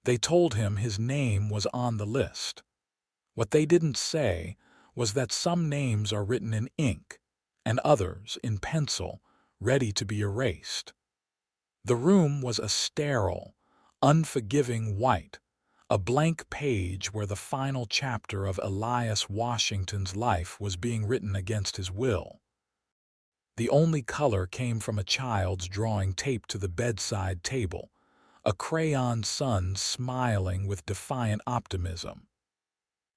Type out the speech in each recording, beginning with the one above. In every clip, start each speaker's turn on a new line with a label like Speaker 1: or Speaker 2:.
Speaker 1: They told him his name was on the list. What they didn't say was that some names are written in ink and others in pencil, ready to be erased. The room was a sterile, unforgiving white, a blank page where the final chapter of Elias Washington's life was being written against his will. The only color came from a child's drawing taped to the bedside table, a crayon sun smiling with defiant optimism.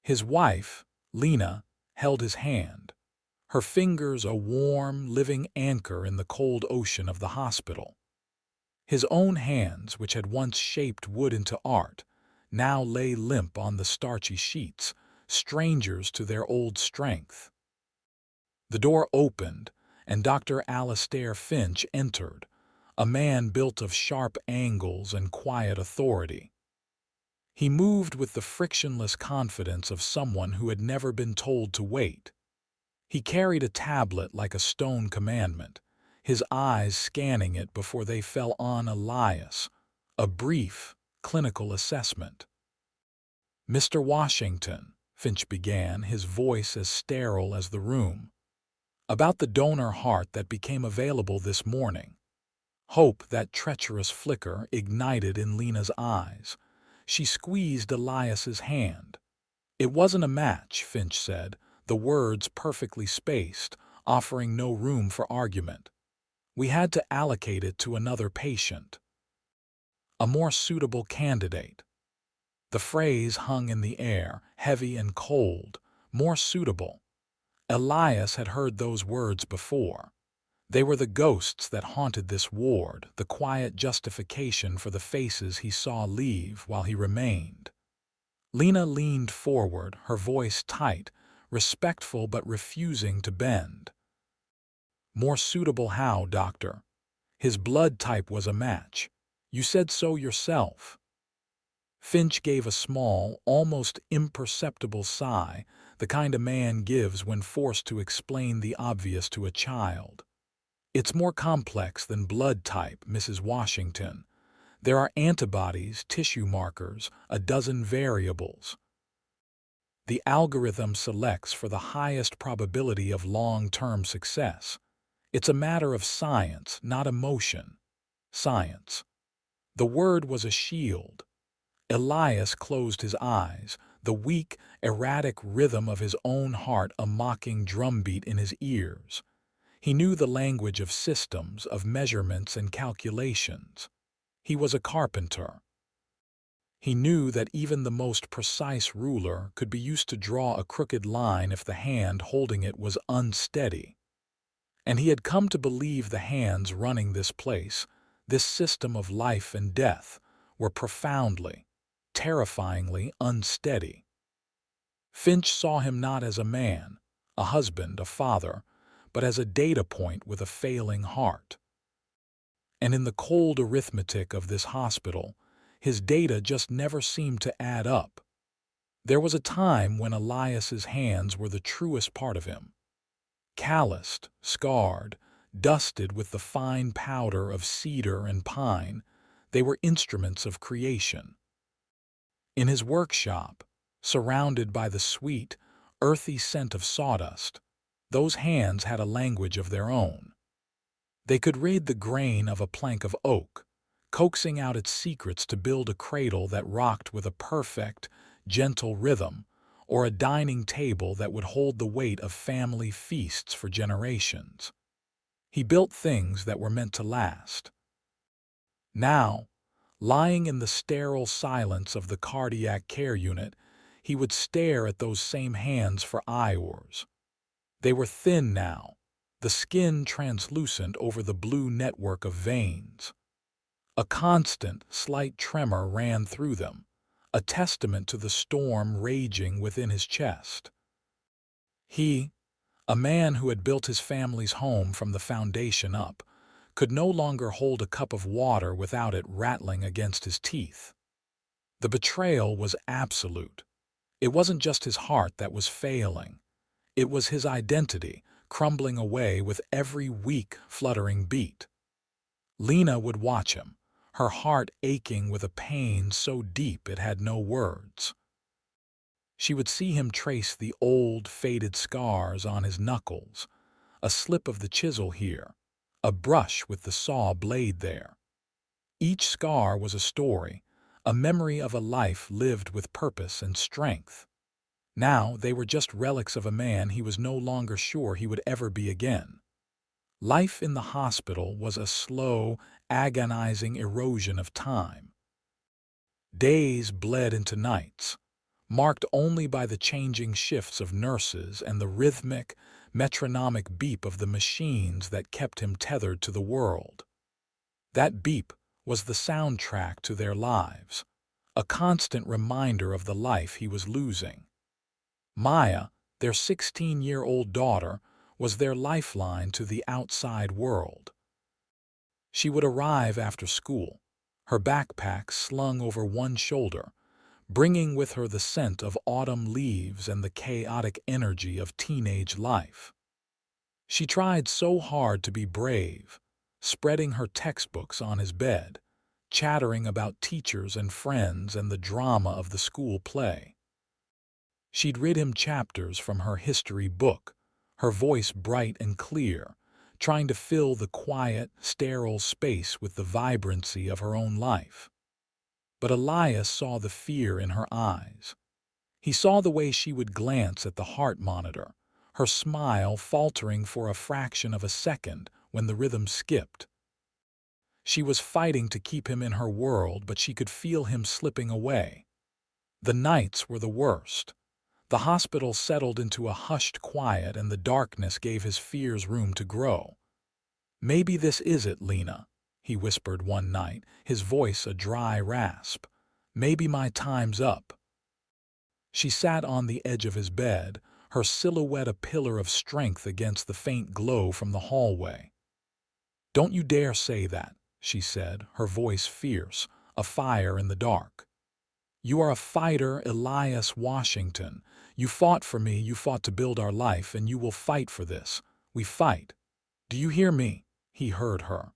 Speaker 1: His wife, Lena, held his hand, her fingers a warm, living anchor in the cold ocean of the hospital. His own hands, which had once shaped wood into art, now lay limp on the starchy sheets, strangers to their old strength. The door opened, and Dr. Alastair Finch entered, a man built of sharp angles and quiet authority. He moved with the frictionless confidence of someone who had never been told to wait. He carried a tablet like a stone commandment, his eyes scanning it before they fell on Elias, a brief, clinical assessment. "Mr. Washington," Finch began, his voice as sterile as the room, "about the donor heart that became available this morning." Hope, that treacherous flicker, ignited in Lena's eyes. She squeezed Elias's hand. "It wasn't a match," Finch said, the words perfectly spaced, offering no room for argument. "We had to allocate it to another patient. A more suitable candidate." The phrase hung in the air, heavy and cold. More suitable. Elias had heard those words before. They were the ghosts that haunted this ward, the quiet justification for the faces he saw leave while he remained. Lena leaned forward, her voice tight, respectful but refusing to bend. "More suitable how, doctor? His blood type was a match. You said so yourself." Finch gave a small, almost imperceptible sigh, the kind a man gives when forced to explain the obvious to a child. "It's more complex than blood type, Mrs. Washington. There are antibodies, tissue markers, a dozen variables. The algorithm selects for the highest probability of long-term success. It's a matter of science, not emotion. Science." The word was a shield. Elias closed his eyes, the weak, erratic rhythm of his own heart a mocking drumbeat in his ears. He knew the language of systems, of measurements and calculations. He was a carpenter. He knew that even the most precise ruler could be used to draw a crooked line if the hand holding it was unsteady. And he had come to believe the hands running this place, this system of life and death, were profoundly, terrifyingly unsteady. Finch saw him not as a man, a husband, a father, but as a data point with a failing heart. And in the cold arithmetic of this hospital, his data just never seemed to add up. There was a time when Elias's hands were the truest part of him. Calloused, scarred, dusted with the fine powder of cedar and pine, they were instruments of creation. In his workshop, surrounded by the sweet, earthy scent of sawdust, those hands had a language of their own. They could read the grain of a plank of oak, coaxing out its secrets to build a cradle that rocked with a perfect, gentle rhythm, or a dining table that would hold the weight of family feasts for generations. He built things that were meant to last. Now, lying in the sterile silence of the cardiac care unit, he would stare at those same hands for hours. They were thin now, the skin translucent over the blue network of veins. A constant, slight tremor ran through them, a testament to the storm raging within his chest. He, a man who had built his family's home from the foundation up, could no longer hold a cup of water without it rattling against his teeth. The betrayal was absolute. It wasn't just his heart that was failing. It was his identity, crumbling away with every weak, fluttering beat. Lena would watch him, her heart aching with a pain so deep it had no words. She would see him trace the old, faded scars on his knuckles, a slip of the chisel here, a brush with the saw blade there. Each scar was a story, a memory of a life lived with purpose and strength. Now they were just relics of a man he was no longer sure he would ever be again. Life in the hospital was a slow, agonizing erosion of time. Days bled into nights, marked only by the changing shifts of nurses and the rhythmic, metronomic beep of the machines that kept him tethered to the world. That beep was the soundtrack to their lives, a constant reminder of the life he was losing. Maya, their 16-year-old daughter, was their lifeline to the outside world. She would arrive after school, her backpack slung over one shoulder, bringing with her the scent of autumn leaves and the chaotic energy of teenage life. She tried so hard to be brave, spreading her textbooks on his bed, chattering about teachers and friends and the drama of the school play. She'd read him chapters from her history book, her voice bright and clear, trying to fill the quiet, sterile space with the vibrancy of her own life. But Elias saw the fear in her eyes. He saw the way she would glance at the heart monitor, her smile faltering for a fraction of a second when the rhythm skipped. She was fighting to keep him in her world, but she could feel him slipping away. The nights were the worst. The hospital settled into a hushed quiet, and the darkness gave his fears room to grow. "Maybe this is it, Lena," he whispered one night, his voice a dry rasp. "Maybe my time's up." She sat on the edge of his bed, her silhouette a pillar of strength against the faint glow from the hallway. "Don't you dare say that," she said, her voice fierce, a fire in the dark. "You are a fighter, Elias Washington. You fought for me, you fought to build our life, and you will fight for this. We fight. Do you hear me?" He heard her.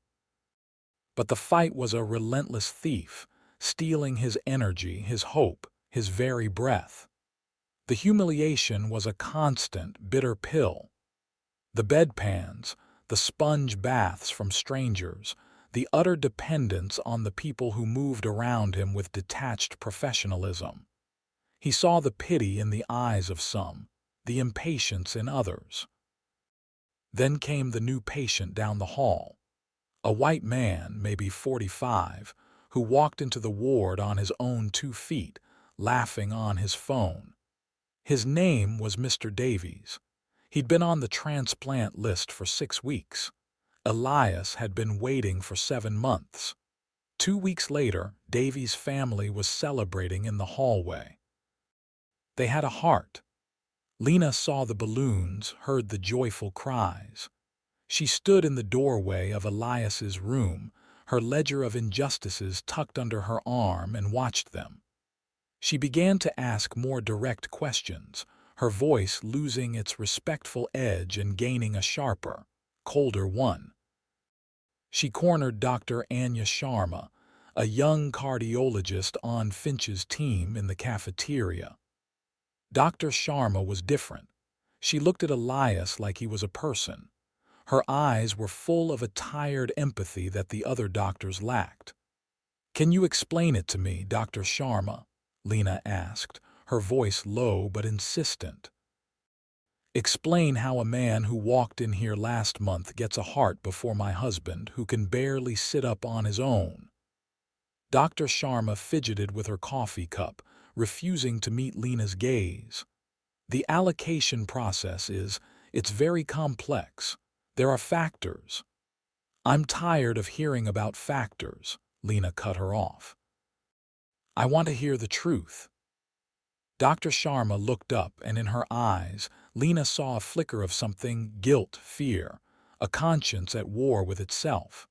Speaker 1: But the fight was a relentless thief, stealing his energy, his hope, his very breath. The humiliation was a constant, bitter pill. The bedpans, the sponge baths from strangers, the utter dependence on the people who moved around him with detached professionalism. He saw the pity in the eyes of some, the impatience in others. Then came the new patient down the hall, a white man, maybe 45, who walked into the ward on his own 2 feet, laughing on his phone. His name was Mr. Davies. He'd been on the transplant list for 6 weeks. Elias had been waiting for 7 months. 2 weeks later, Davies' family was celebrating in the hallway. They had a heart. Lena saw the balloons, heard the joyful cries. She stood in the doorway of Elias's room, her ledger of injustices tucked under her arm, and watched them. She began to ask more direct questions, her voice losing its respectful edge and gaining a sharper, colder one. She cornered Dr. Anya Sharma, a young cardiologist on Finch's team, in the cafeteria. Dr. Sharma was different. She looked at Elias like he was a person. Her eyes were full of a tired empathy that the other doctors lacked. "Can you explain it to me, Dr. Sharma?" Lena asked, her voice low but insistent. "Explain how a man who walked in here last month gets a heart before my husband, who can barely sit up on his own." Dr. Sharma fidgeted with her coffee cup, refusing to meet Lena's gaze. "The allocation process it's very complex. There are factors." "I'm tired of hearing about factors," Lena cut her off. "I want to hear the truth." Dr. Sharma looked up, and in her eyes, Lena saw a flicker of something: guilt, fear, a conscience at war with itself.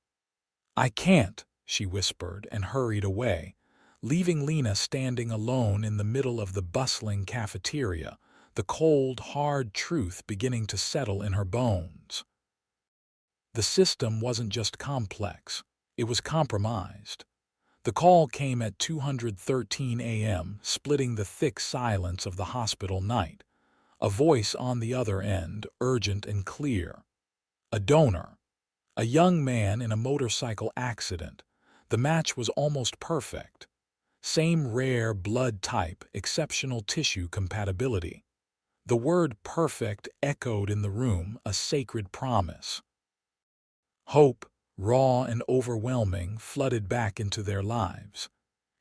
Speaker 1: "I can't," she whispered, and hurried away, leaving Lena standing alone in the middle of the bustling cafeteria, the cold, hard truth beginning to settle in her bones. The system wasn't just complex, it was compromised. The call came at 2:13 a.m., splitting the thick silence of the hospital night. A voice on the other end, urgent and clear. A donor. A young man in a motorcycle accident. The match was almost perfect. Same rare blood type, exceptional tissue compatibility. The word perfect echoed in the room, a sacred promise. Hope, raw and overwhelming, flooded back into their lives.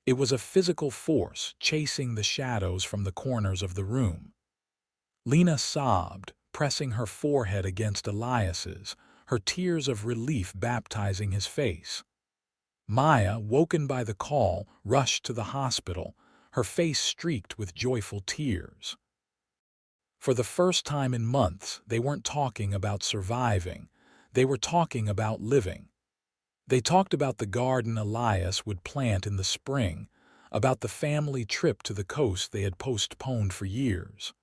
Speaker 1: It was a physical force chasing the shadows from the corners of the room. Lena sobbed, pressing her forehead against Elias's, her tears of relief baptizing his face. Maya, woken by the call, rushed to the hospital, her face streaked with joyful tears. For the first time in months, they weren't talking about surviving. They were talking about living. They talked about the garden Elias would plant in the spring, about the family trip to the coast they had postponed for years.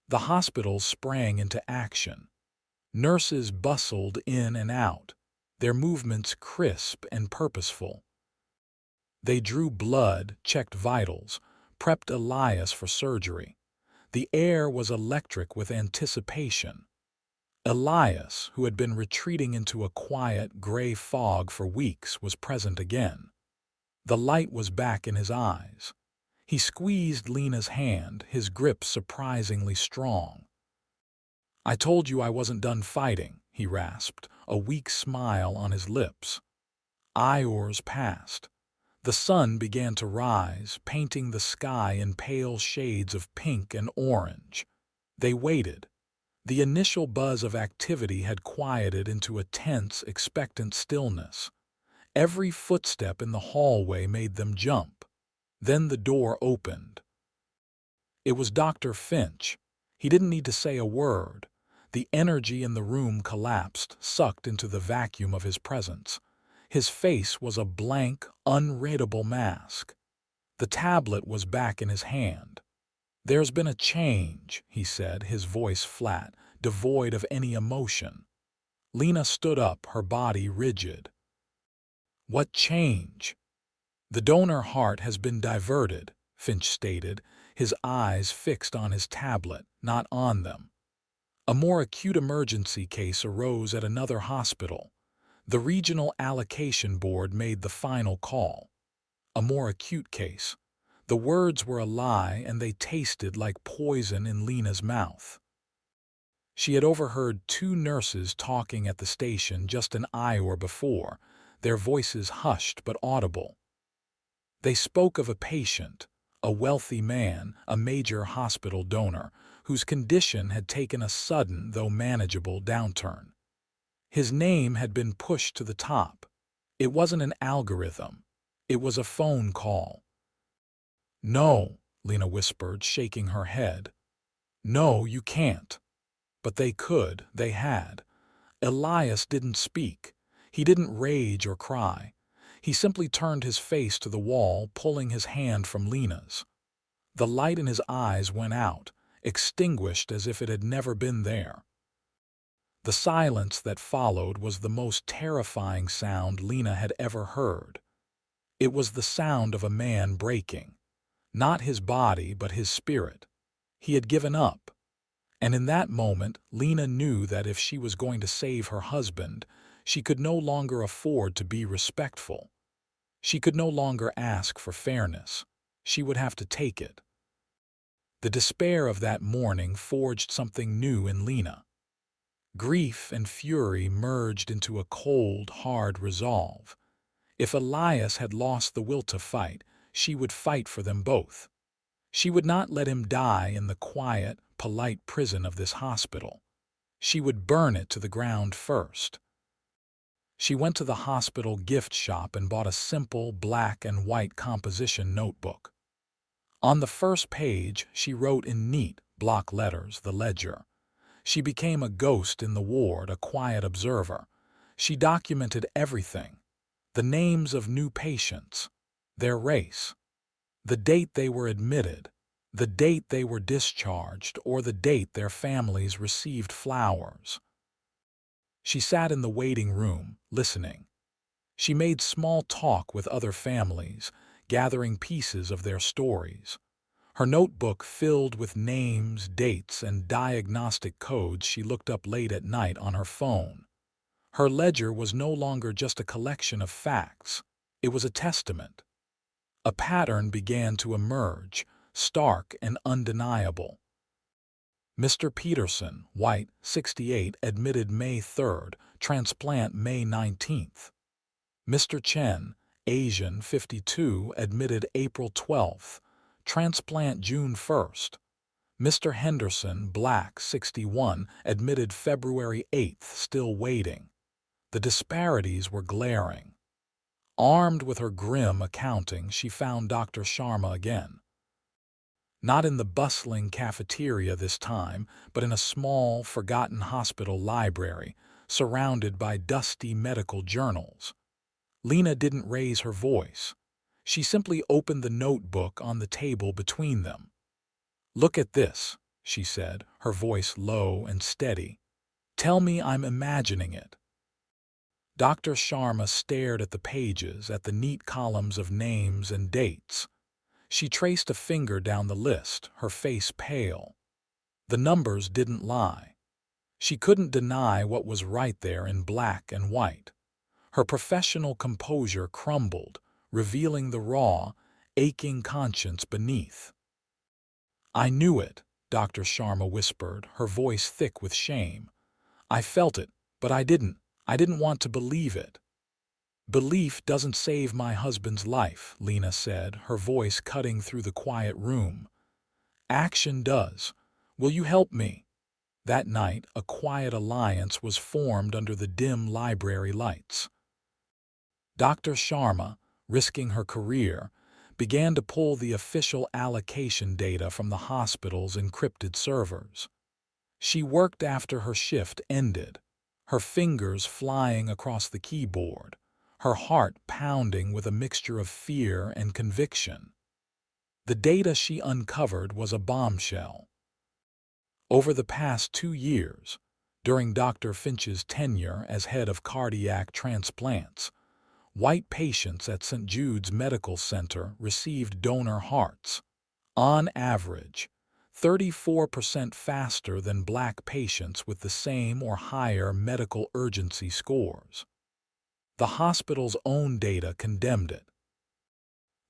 Speaker 1: The hospital sprang into action. Nurses bustled in and out, their movements crisp and purposeful. They drew blood, checked vitals, prepped Elias for surgery. The air was electric with anticipation. Elias, who had been retreating into a quiet, gray fog for weeks, was present again. The light was back in his eyes. He squeezed Lena's hand, his grip surprisingly strong. "I told you I wasn't done fighting," he rasped, a weak smile on his lips. Hours passed. The sun began to rise, painting the sky in pale shades of pink and orange. They waited. The initial buzz of activity had quieted into a tense, expectant stillness. Every footstep in the hallway made them jump. Then the door opened. It was Dr. Finch. He didn't need to say a word. The energy in the room collapsed, sucked into the vacuum of his presence. His face was a blank, unreadable mask. The tablet was back in his hand. "There's been a change," he said, his voice flat, devoid of any emotion. Lena stood up, her body rigid. "What change?" "The donor heart has been diverted," Finch stated, his eyes fixed on his tablet, not on them. A more acute emergency case arose at another hospital. The regional allocation board made the final call. A more acute case. The words were a lie, and they tasted like poison in Lena's mouth. She had overheard two nurses talking at the station just an hour before, their voices hushed but audible. They spoke of a patient, a wealthy man, a major hospital donor, whose condition had taken a sudden, though manageable, downturn. His name had been pushed to the top. It wasn't an algorithm. It was a phone call. "No," Lena whispered, shaking her head. "No, you can't." But they could, they had. Elias didn't speak. He didn't rage or cry. He simply turned his face to the wall, pulling his hand from Lena's. The light in his eyes went out, extinguished as if it had never been there. The silence that followed was the most terrifying sound Lena had ever heard. It was the sound of a man breaking. Not his body, but his spirit. He had given up. And in that moment, Lena knew that if she was going to save her husband, she could no longer afford to be respectful. She could no longer ask for fairness. She would have to take it. The despair of that morning forged something new in Lena. Grief and fury merged into a cold, hard resolve. If Elias had lost the will to fight, she would fight for them both. She would not let him die in the quiet, polite prison of this hospital. She would burn it to the ground first. She went to the hospital gift shop and bought a simple black and white composition notebook. On the first page, she wrote in neat, block letters the ledger. She became a ghost in the ward, a quiet observer. She documented everything. The names of new patients, their race, the date they were admitted, the date they were discharged, or the date their families received flowers. She sat in the waiting room, listening. She made small talk with other families, gathering pieces of their stories. Her notebook filled with names, dates, and diagnostic codes she looked up late at night on her phone. Her ledger was no longer just a collection of facts. It was a testament. A pattern began to emerge, stark and undeniable. Mr. Peterson, white, 68, admitted May 3rd, transplant May 19th. Mr. Chen, Asian, 52, admitted April 12th, transplant June 1st. Mr. Henderson, black, 61, admitted February 8th, still waiting. The disparities were glaring. Armed with her grim accounting, she found Dr. Sharma again. Not in the bustling cafeteria this time, but in a small, forgotten hospital library, surrounded by dusty medical journals. Lena didn't raise her voice. She simply opened the notebook on the table between them. "Look at this," she said, her voice low and steady. "Tell me I'm imagining it." Dr. Sharma stared at the pages, at the neat columns of names and dates. She traced a finger down the list, her face pale. The numbers didn't lie. She couldn't deny what was right there in black and white. Her professional composure crumbled, revealing the raw, aching conscience beneath. "I knew it," Dr. Sharma whispered, her voice thick with shame. "I felt it, but I didn't want to believe it." "Belief doesn't save my husband's life," Lena said, her voice cutting through the quiet room. "Action does. Will you help me?" That night, a quiet alliance was formed under the dim library lights. Dr. Sharma, risking her career, began to pull the official allocation data from the hospital's encrypted servers. She worked after her shift ended, her fingers flying across the keyboard, her heart pounding with a mixture of fear and conviction. The data she uncovered was a bombshell. Over the past 2 years, during Dr. Finch's tenure as head of cardiac transplants, white patients at St. Jude's Medical Center received donor hearts, on average, 34% faster than black patients with the same or higher medical urgency scores. The hospital's own data condemned it.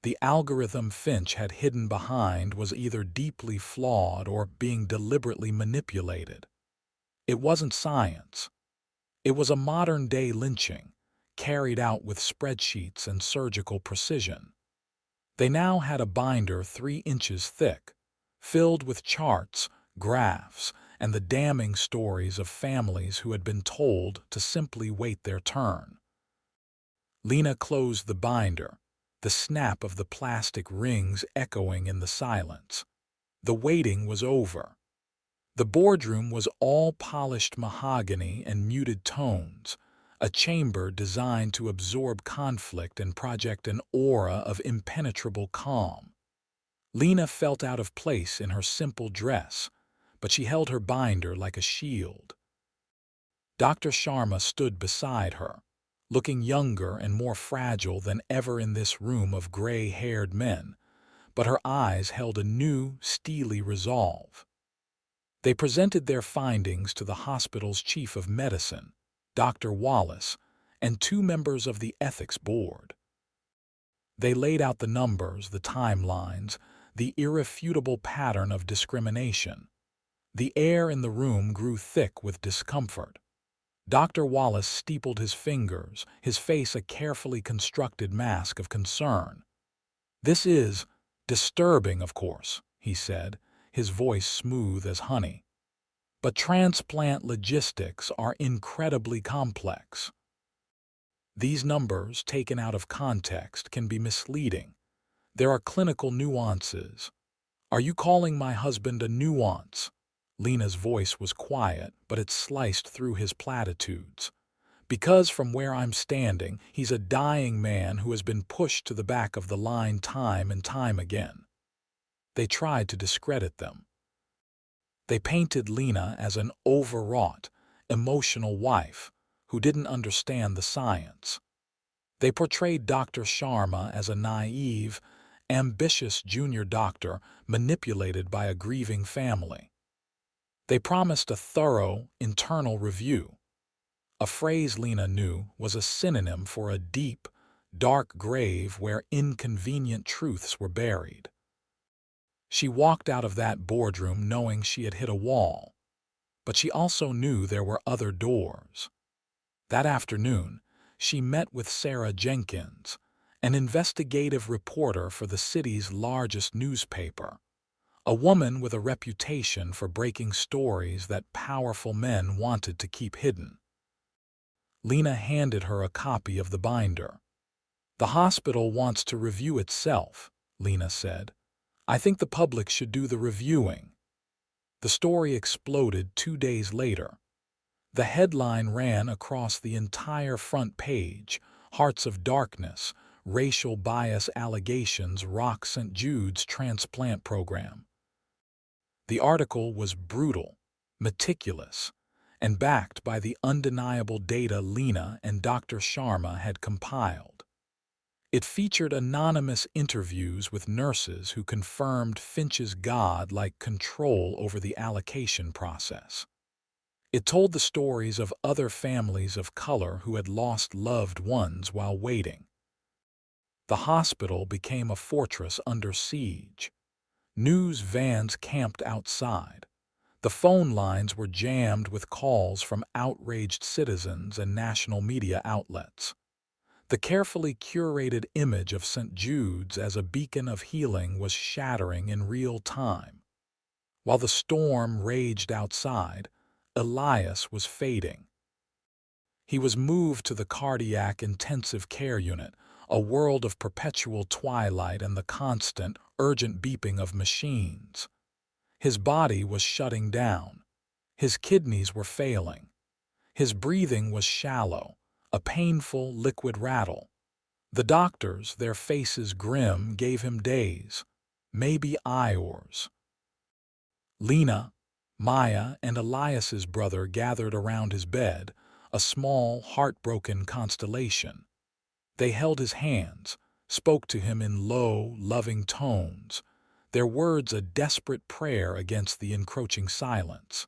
Speaker 1: The algorithm Finch had hidden behind was either deeply flawed or being deliberately manipulated. It wasn't science. It was a modern-day lynching, carried out with spreadsheets and surgical precision. They now had a binder 3 inches thick, filled with charts, graphs, and the damning stories of families who had been told to simply wait their turn. Lena closed the binder, the snap of the plastic rings echoing in the silence. The waiting was over. The boardroom was all polished mahogany and muted tones, a chamber designed to absorb conflict and project an aura of impenetrable calm. Lena felt out of place in her simple dress, but she held her binder like a shield. Dr. Sharma stood beside her, looking younger and more fragile than ever in this room of gray-haired men, but her eyes held a new, steely resolve. They presented their findings to the hospital's chief of medicine, Dr. Wallace, and 2 members of the ethics board. They laid out the numbers, the timelines, the irrefutable pattern of discrimination. The air in the room grew thick with discomfort. Dr. Wallace steepled his fingers, his face a carefully constructed mask of concern. "This is disturbing, of course," he said, his voice smooth as honey. "But transplant logistics are incredibly complex. These numbers, taken out of context, can be misleading. There are clinical nuances." "Are you calling my husband a nuance?" Lena's voice was quiet, but it sliced through his platitudes. "Because from where I'm standing, he's a dying man who has been pushed to the back of the line time and time again." They tried to discredit them. They painted Lena as an overwrought, emotional wife who didn't understand the science. They portrayed Dr. Sharma as a naive, ambitious junior doctor manipulated by a grieving family. They promised a thorough, internal review. A phrase Lena knew was a synonym for a deep, dark grave where inconvenient truths were buried. She walked out of that boardroom knowing she had hit a wall, but she also knew there were other doors. That afternoon, she met with Sarah Jenkins, an investigative reporter for the city's largest newspaper, a woman with a reputation for breaking stories that powerful men wanted to keep hidden. Lena handed her a copy of the binder. "The hospital wants to review itself," Lena said. "I think the public should do the reviewing." The story exploded 2 days later. The headline ran across the entire front page: "Hearts of Darkness, Racial Bias Allegations Rock St. Jude's Transplant Program." The article was brutal, meticulous, and backed by the undeniable data Lena and Dr. Sharma had compiled. It featured anonymous interviews with nurses who confirmed Finch's god-like control over the allocation process. It told the stories of other families of color who had lost loved ones while waiting. The hospital became a fortress under siege. News vans camped outside. The phone lines were jammed with calls from outraged citizens and national media outlets. The carefully curated image of St. Jude's as a beacon of healing was shattering in real time. While the storm raged outside, Elias was fading. He was moved to the cardiac intensive care unit, a world of perpetual twilight and the constant, urgent beeping of machines. His body was shutting down. His kidneys were failing. His breathing was shallow, a painful liquid rattle. The doctors, their faces grim, gave him days, maybe hours. Lena, Maya, and Elias's brother gathered around his bed, a small, heartbroken constellation. They held his hands, spoke to him in low, loving tones, their words a desperate prayer against the encroaching silence.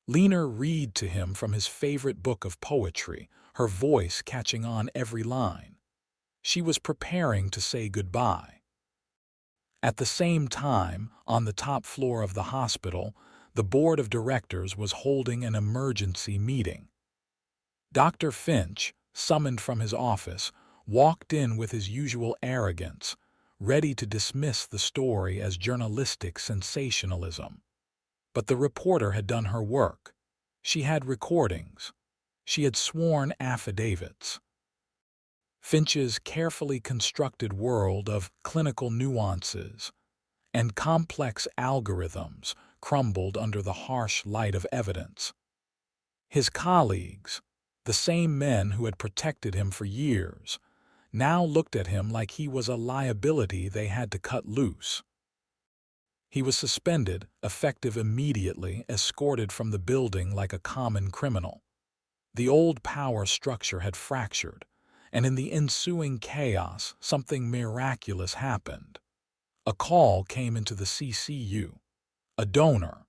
Speaker 1: Lena read to him from his favorite book of poetry, her voice catching on every line. She was preparing to say goodbye. At the same time, on the top floor of the hospital, the board of directors was holding an emergency meeting. Dr. Finch, summoned from his office, walked in with his usual arrogance, ready to dismiss the story as journalistic sensationalism. But the reporter had done her work. She had recordings. She had sworn affidavits. Finch's carefully constructed world of clinical nuances and complex algorithms crumbled under the harsh light of evidence. His colleagues, the same men who had protected him for years, now looked at him like he was a liability they had to cut loose. He was suspended, effective immediately, escorted from the building like a common criminal. The old power structure had fractured, and in the ensuing chaos, something miraculous happened. A call came into the CCU. A donor.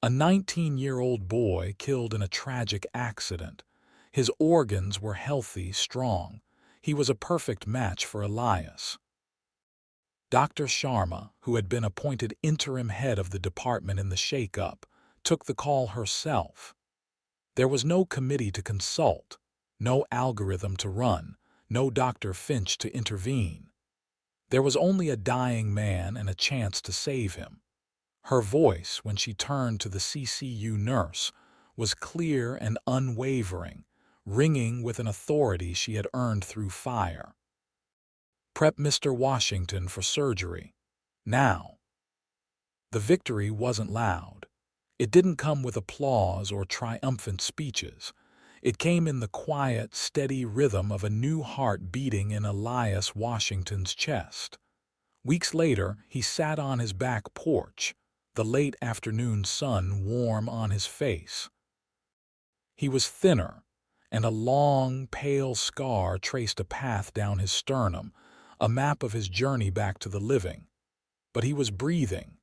Speaker 1: A 19-year-old boy killed in a tragic accident. His organs were healthy, strong. He was a perfect match for Elias. Dr. Sharma, who had been appointed interim head of the department in the shake-up, took the call herself. There was no committee to consult, no algorithm to run, no Dr. Finch to intervene. There was only a dying man and a chance to save him. Her voice, when she turned to the CCU nurse, was clear and unwavering, ringing with an authority she had earned through fire. "Prep Mr. Washington for surgery. Now." The victory wasn't loud. It didn't come with applause or triumphant speeches. It came in the quiet, steady rhythm of a new heart beating in Elias Washington's chest. Weeks later, he sat on his back porch, the late afternoon sun warm on his face. He was thinner, and a long, pale scar traced a path down his sternum, a map of his journey back to the living. But he was breathing,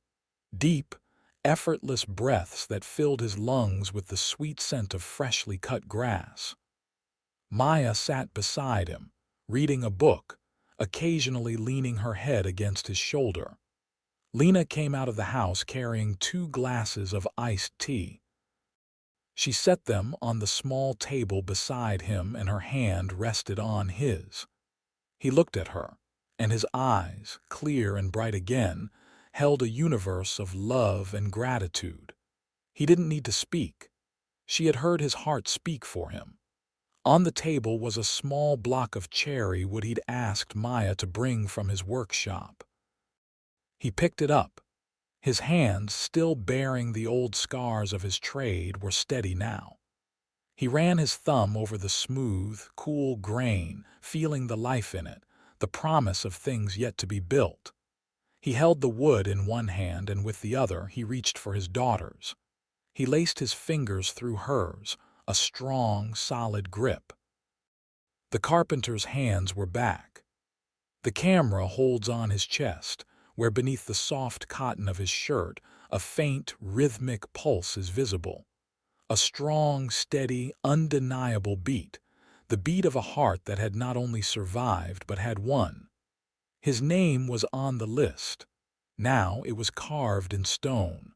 Speaker 1: deep, effortless breaths that filled his lungs with the sweet scent of freshly cut grass. Maya sat beside him, reading a book, occasionally leaning her head against his shoulder. Lena came out of the house carrying 2 glasses of iced tea. She set them on the small table beside him and her hand rested on his. He looked at her, and his eyes, clear and bright again, held a universe of love and gratitude. He didn't need to speak. She had heard his heart speak for him. On the table was a small block of cherry wood he'd asked Maya to bring from his workshop. He picked it up. His hands, still bearing the old scars of his trade, were steady now. He ran his thumb over the smooth, cool grain, feeling the life in it, the promise of things yet to be built. He held the wood in one hand and with the other he reached for his daughter's. He laced his fingers through hers, a strong, solid grip. The carpenter's hands were back. The camera holds on his chest, where beneath the soft cotton of his shirt, a faint, rhythmic pulse is visible. A strong, steady, undeniable beat, the beat of a heart that had not only survived but had won. His name was on the list. Now it was carved in stone.